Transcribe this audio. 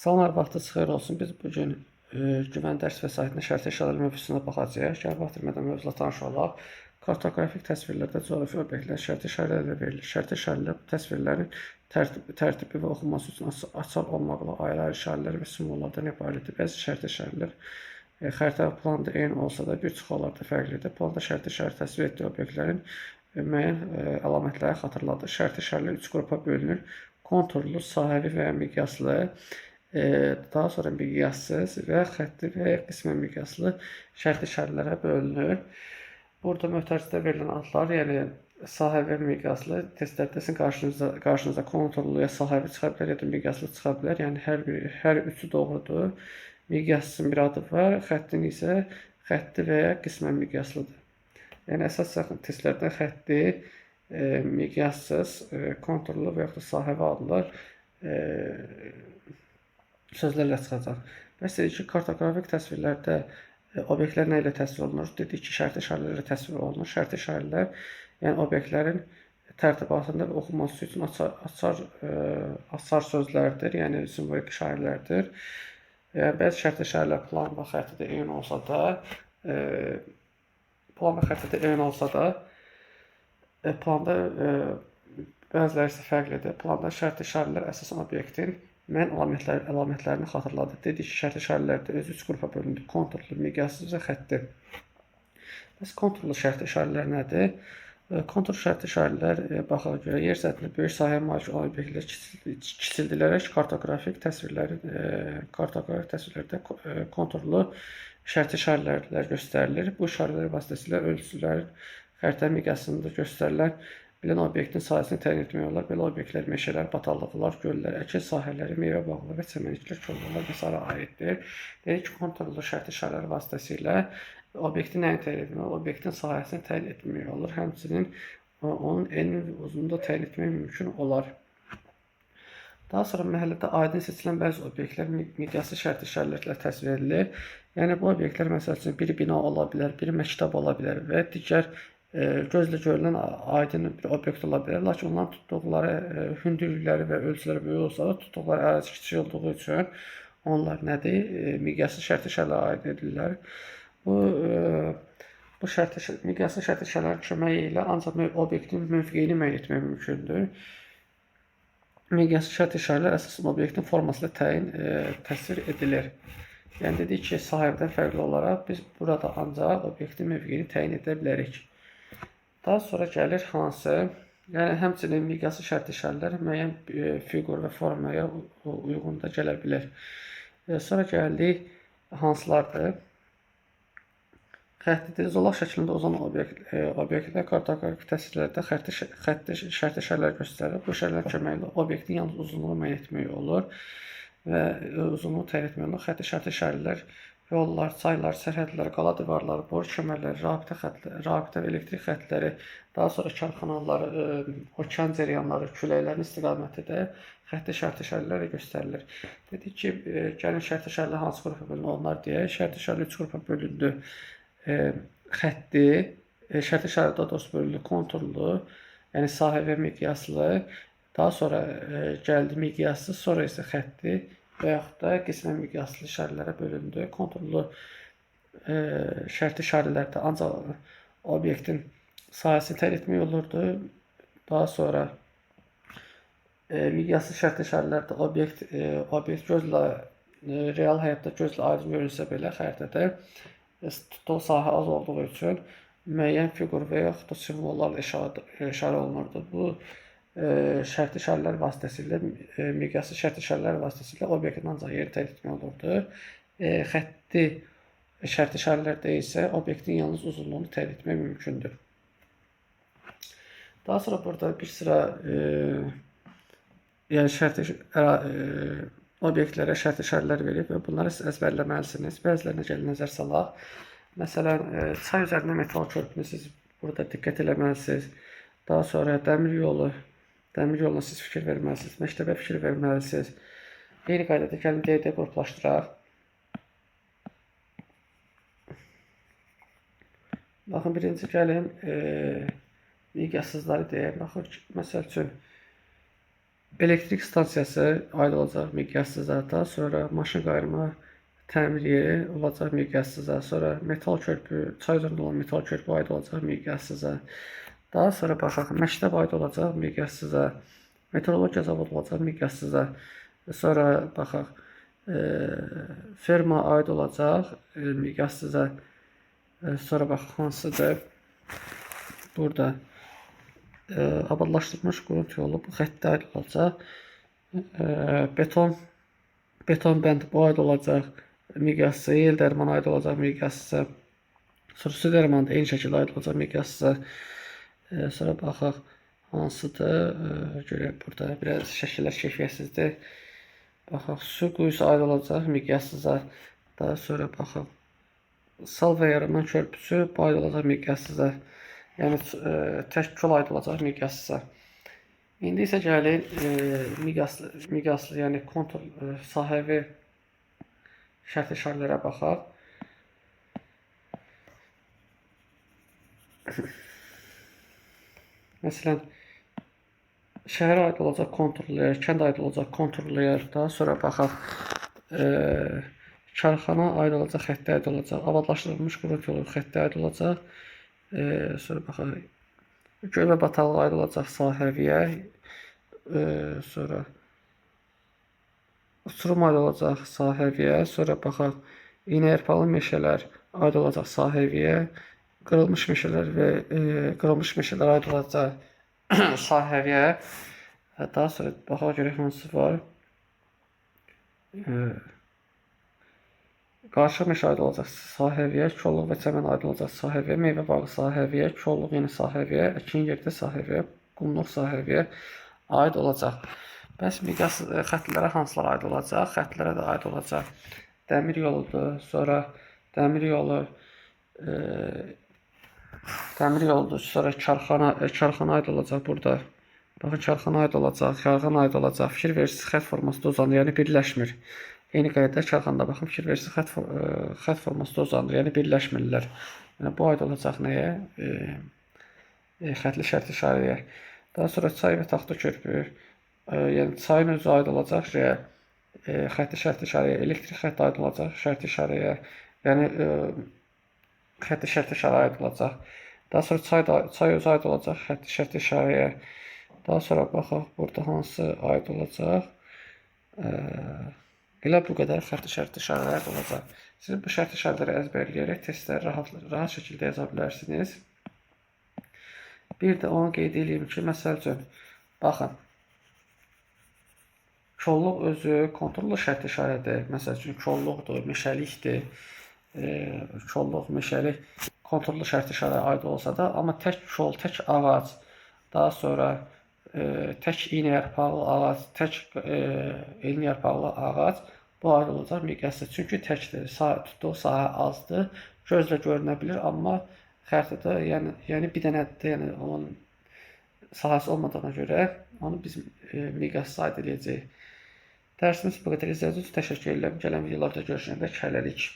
Salamlar, vaxtınız xeyir olsun. Biz bugün güvən dərs vəsaitinin şərti işarəli mövzusuna baxacağıq. Gəl baxdırmadan mövzula tanış olaq. Kartoqrafik təsvirlərdə coğrafi obyektlər şərti işarələrlə verilir. Şərti işarələr bu təsvirlərin tərtibi və oxunması üçün açar olmaqla ayrı-ayrı işarələr və simvollardan ibarətdir. Bəzi şərti işarələr xəritə və planda eyni olsa da bir çox hallarda fərqlidir. Planda şərti işarə təsvir etdiyi obyektlərin müəyyən əlamətləri xatırladır. Şərti işarələr 3 qrupa bölünür. Konturlu, sahəvi və ya miqyaslı, daha sonra miqyassız və xətti və ya qismən miqyaslı şərti işarələrə bölünür. Burada möhtəricdə verilən adlar, yəni sahəvi və miqyaslı testlərdə sizin qarşınıza konturlu ya sahəvi çıxa bilər, ya da miqyaslı çıxa bilər. Yəni hər üçü doğrudur. Miqyassızın bir adı var, xəttin isə xətti və ya qismən miqyaslıdır. Yəni əsas testlərdə xətti, miqyassız, konturlu və yaxud da sahəvi adlar sözlərlə çıxacaq. Bəs dedik ki, kartoqrafik təsvirlərdə obyektlər nə ilə təsvir olunur? Dedik ki, şərti işarələrlə təsvir olunur. Şərti işarələr, yəni obyektlərin tərtibatında və oxunması üçün açar sözlərdir, yəni simvolik işarələrdir. Bəzi şərti işarələr plan və xəritədə eyni olsa da, planda bəziləri isə fərqlidir. Planda şərti işarələr əsasən obyektin müəyyən əlamətlərini xatırladır. Dedik ki, şərti işarələrdə özü 3 qrupa bölündür. Konturlu, miqyassız və xətti. Bəs konturlu şərti işarələr nədir? Kontur şərti işarələr baxağa görə yer səthində böyük sahəyə malik olan obyektlər kiçildilərək kartoqrafik təsvirlərdə konturlu şərti işarələr göstərilir. Bu işarələr vasitəsilə ölçülərin xəritə miqyasında göstərilən bilən obyektin sahəsini təyin etmək olar. Belə obyektlər meşələr, bataqlıqlar, göllər, əkin sahələri, meyvə bağları və çəmənliklər, kollar və s. aiddir. Dedik ki, konturlu şərti işarələr vasitəsilə obyektin nəyi təyin etmək olur? Obyektin sahəsini təyin etmək olur. Həmçinin onun eni və uzunluğunu da təyin etmək mümkün olar. Daha sonra mərhələdə aydın seçilən bəzi obyektlər miqyaslı şərti işarələrlə təsvir edilir. Yəni bu obyektlər məsəl üçün bir bina ola bilər, bir məktəb ola bilər və digər gözlə görülən aydın bir obyekt ola bilər. Lakin onların tutduqları hündürlükləri və ölçüləri böyük olsa da, tutduqları ərazi kiçik olduğu üçün onlar nədir? Miqyaslı şərti işarələrə aid edirlər. Bu miqyaslı şərti işarələrin köməyi ilə ancaq obyektin mövqeyini müəyyən etmək mümkündür. Miqyaslı şərti işarələr əsasən obyektin forması ilə təsvir edilir. Yəni dedik ki, sahədən fərqli olaraq biz burada ancaq obyektin mövqeyini təyin edə bilərik. Daha sonra gəlir hansı? Yəni həmçinin miqyaslı şərti işarələr müəyyən fiqur və formaya uyğun da gələ bilər. Sonra gəldik hansılardır? Xətti zolaq şəklində uzan obyektlər kartoqrafik təsvirlərdə xətti şərti işarələr göstərir. Bu işarələr köməyi ilə obyektin yalnız uzunluğunu müəyyən etmək olur və uzunluğu təyin etmək olur. Xətti şərti işarələr yollar, çaylar, sərhədlər, qala divarları, boru kəmərləri, rabitə və elektrik xəttləri, daha sonra karxanaları, okean cəryanları, küləklərin istiqaməti də xətti şərti işarələrlə göstərilir. Dedik ki, gəlin şərti işarələr hansı qrupa bölünür? Onlar deyək. Şərti işarələr 3 qrupa bölündü. Xətti, şərti işarədə doğrusu bölünür, konturlu, yəni sahə və miqyaslı, daha sonra gəldi miqyaslı, sonra isə xətti və yaxud da qismən miqyaslı işarələrə bölündü. Konturlu şərti işarələrdə ancaq obyektin sahəsini təyin etmək olurdu. Daha sonra miqyaslı şərti işarələrdə obyekt gözlə, real həyatda gözlə aydın görünsə belə xəritədə tutduğu sahə az olduğu üçün müəyyən fiqur və yaxud da simvollarla işarə olunurdu. Bu şərti işarələr vasitəsilə, miqyaslı şərti işarələr vasitəsilə obyektin ancaq yeri təyin etmək olurdu. Xətti şərti işarələrdə isə obyektin yalnız uzunluğunu təyin etmək mümkündür. Daha sonra burada bir sıra obyektlərə şərti işarələr verib və bunları siz əzbərləməlisiniz. Bəzilərinə gəlin nəzər salaq. Məsələn, çay üzərində metal körpünü siz burada diqqət eləməlisiniz. Daha sonra dəmir yoluna siz fikir verməlisiniz. Məktəbə fikir verməlisiniz. Eyni qaydada gəlin D-də qruplaşdıraq. Baxın, birinci gəlin miqyassızları deyək. Baxın, məsəl üçün Elektrik stansiyası aid olacaq miqyaslıza, daha sonra maşın qayırma təmir yeri olacaq miqyaslıza, sonra metal körpü, çay üzərində olan metal körpü aid olacaq miqyaslıza. Daha sonra baxaq, məktəb aid olacaq miqyaslıza, meteorologiya zavodu olacaq miqyaslıza. Sonra baxaq, ferma aid olacaq miqyaslıza. Sonra baxaq hansıdır? Burada abadlaşdırılmış qurut yolu bu xəttə aid olacaq. Beton bənd bu aid olacaq miqyaslıza, yel dərmanı aid olacaq miqyaslıza. Sonra su dərmanı da eyni şəkildə aid olacaq miqyaslıza. Sonra baxaq hansıdır? Görək burada biraz şəkillər keyfiyyətsizdir. Baxaq su quyusu aid olacaq miqyaslıza. Daha sonra baxaq sal və yaranan körpüsü bu aid olacaq miqyaslıza. Yəni tək kol aid olacaq miqyaslıza. İndi isə gəlin miqyaslı, yəni kontur sahəvi şərti işarələrə baxaq. Məsələn, şəhərə aid olacaq konturlu yer, kənd aid olacaq konturlu yer. Daha sonra baxaq, karxana aid olacaq, xəttə aid olacaq. Abadlaşdırılmış qurut yolu xəttə aid olacaq. Sonra baxaq, göl və bataqlığa aid olacaq sahəviyə. Sonra uçurum aid olacaq sahəviyə. Sonra baxaq, iynəyarpaqlı meşələr aid olacaq sahəviyə. Qırılmış meşələr və qırılmış meşələr aid olacaq sahəviyə. Daha sonra baxaq görək hansı var. Qarışıq meşə aid olacaq sahəviyə, kolluq və çəmən aid olacaq sahəviyə, meyvə bağı sahəviyə, kolluq yenə sahəviyə, əkin yerdə sahəviyə, qumluq sahəviyə aid olacaq. Bəs miqyas xəttlərə hansılar aid olacaq? Xəttlərə də aid olacaq dəmir yoludur, sonra dəmir yoludur, sonra karxana aid olacaq burada. Baxın, karxana aid olacaq, karxana aid olacaq. Fikir versiniz xətt formasında uzanır, yəni birləşmir. Eyni qaydada karxanada baxın, fikir versiniz xətt formasında uzanır, yəni birləşmirlər. Yəni bu aid olacaq nəyə? Xəttli şərt işarəyə. Daha sonra çay və taxta körpü, yəni çayın özü aid olacaq xəttli şərt işarəyə, elektrik xətti aid olacaq şərt işarəyə, yəni xəttli şərt işarəyə aid olacaq. Daha sonra çay özü aid olacaq xəttli şərt işarəyə. Daha sonra baxaq, burada hansı aid olacaq? Elə bu qədər xəttli şərt işarələr olacaq. Siz bu şərt işarələri əzbərləyərək testləri rahat şəkildə yaza bilərsiniz. Bir də onu qeyd edeyim ki, məsəl üçün, baxın, kolluq özü konturlu şərt işarədir. Məsəl üçün, kolluqdur, meşəlikdir. Kolluq, meşəlik konturlu şərt işarəyə aid olsa da, amma tək kol, tək ağac, daha sonra tək iynəyarpaqlı ağac, tək enliyarpaqlı ağac bu aid olacaq miqyaslı. Çünki təkdir, tutduğu sahə azdır, gözlə görünə bilir, amma xəritədə, yəni bir dənədir, yəni onun sahəsi olmadığına görə onu biz miqyaslı aid edəcəyik. Dərsimiz bu qədər. İzlədiyiniz üçün təşəkkür edirəm. Gələn videolarda görüşənədək hələlik.